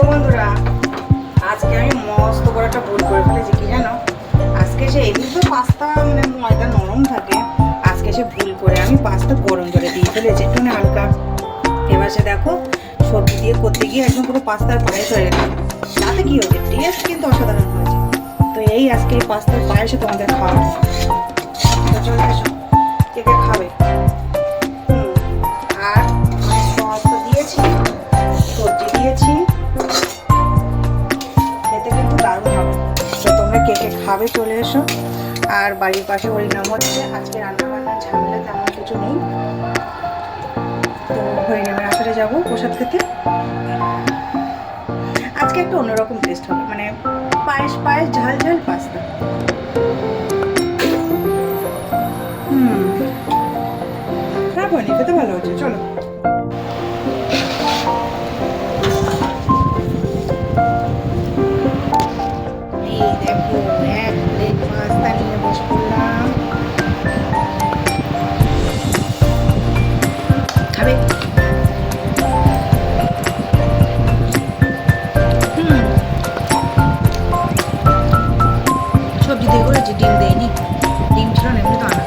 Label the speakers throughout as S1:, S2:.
S1: বন্ধুরা, আজকে আমি মস্ত বড় একটা ভুল করে ফেলেছি। কি জানো, আজকে সে এদিন তো পাস্তা মানে ময়দা নরম থাকে, আজকে সে ভুল করে আমি পাস্তা গরম জলে দিয়ে ফেলেছি একটু হালকা। এবার সে দেখো সবজি দিয়ে করতে গিয়ে একদম পুরো পাস্তার পায়েস হয়ে গেছে। তাতে কি হয়েছে, টেস্ট কিন্তু অসাধারণ হয়েছে। তো এই আজকে এই পাস্তার পায়েসে তোমাদের খাওয়াবো। তো চলে এসো, কে কে খাবে। আর সস তো দিয়েছি, সবজি দিয়েছি, খেতে কিন্তু দারুণ হবে। তো তোমরা কে কে খাবে চলে এসো। আর বাড়ির পাশে হরিনাম হচ্ছে, আজকে রান্নাবান্নার ঝামেলা তেমন কিছু নেই। তো হরিনামের আসরে যাবো প্রসাদ খেতে। আজকে একটু অন্যরকম টেস্ট হবে, মানে পায়েস পায়েস ঝাল ঝাল পাস্তা। খারাপ হয়নি, খেতে ভালো হচ্ছে। চলো এই দেখো, এক প্লেট পাস্তা নিয়ে বসে পড়লাম। খাবে? সবজি দিয়ে করেছি, ডিম দেয়নি। ডিম ছিল না, এমনি তো আনা।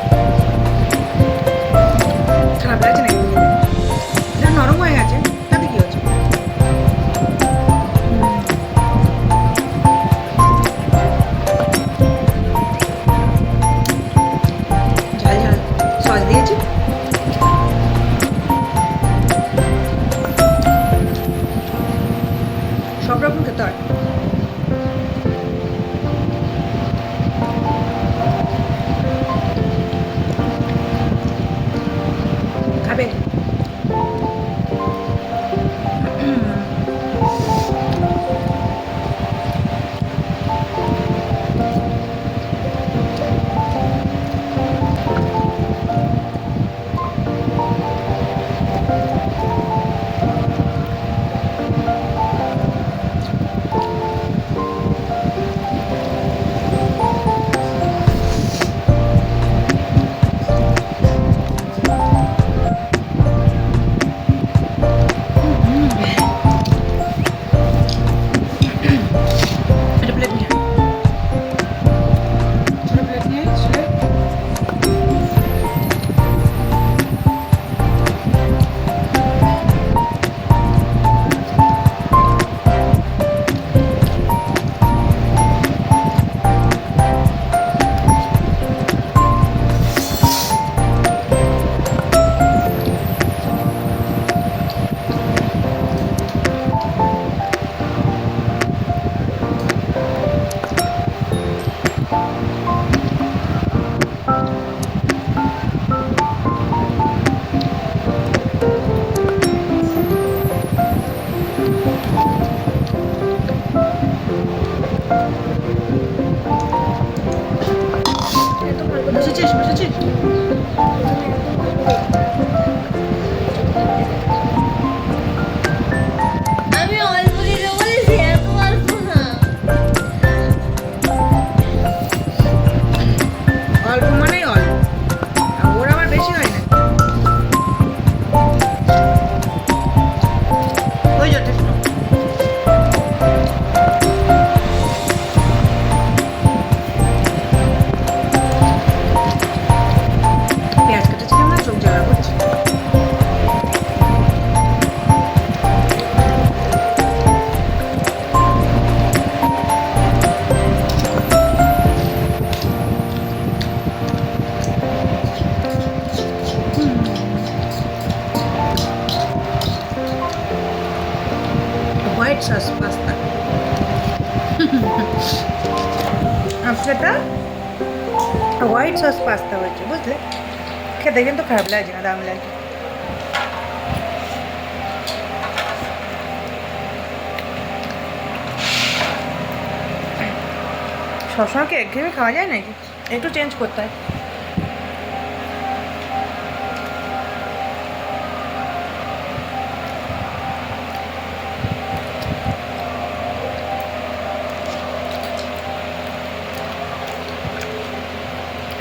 S1: খারাপ লাগছে না কিন্তু, এটা নরম হয়ে গেছে, তাতে কি হচ্ছে। ঝাল ঝাল সস দিয়েছি। সব রকম খেতে হয়। খাবে? একটা প্লেট নিয়ে আয়। ছোটো প্লেট নিয়ে আয়, ছেলে। বসেছিস বসেছিস?
S2: আমি অল্প দিতে বলেছি, এত অল্প না।
S1: অল্প মানেই অল্প, আর ওর আবার বেশি হয় না। ওই যথেষ্ট। পেঁয়াজ কেটেছিলাম না, চোখ জ্বালা করছে। White sauce pasta. সেটা হোয়াইট সস পাস্তা হয়েছে, বুঝলে? খেতে কিন্তু খারাপ লাগছে না, দাম লাগছে। সবসময় কি একঘেয়েমি খাওয়া যায় নাকি? একটু চেঞ্জ করতে হয়।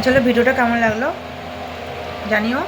S1: চলো, ভিডিওটা কেমন লাগলো জানিও।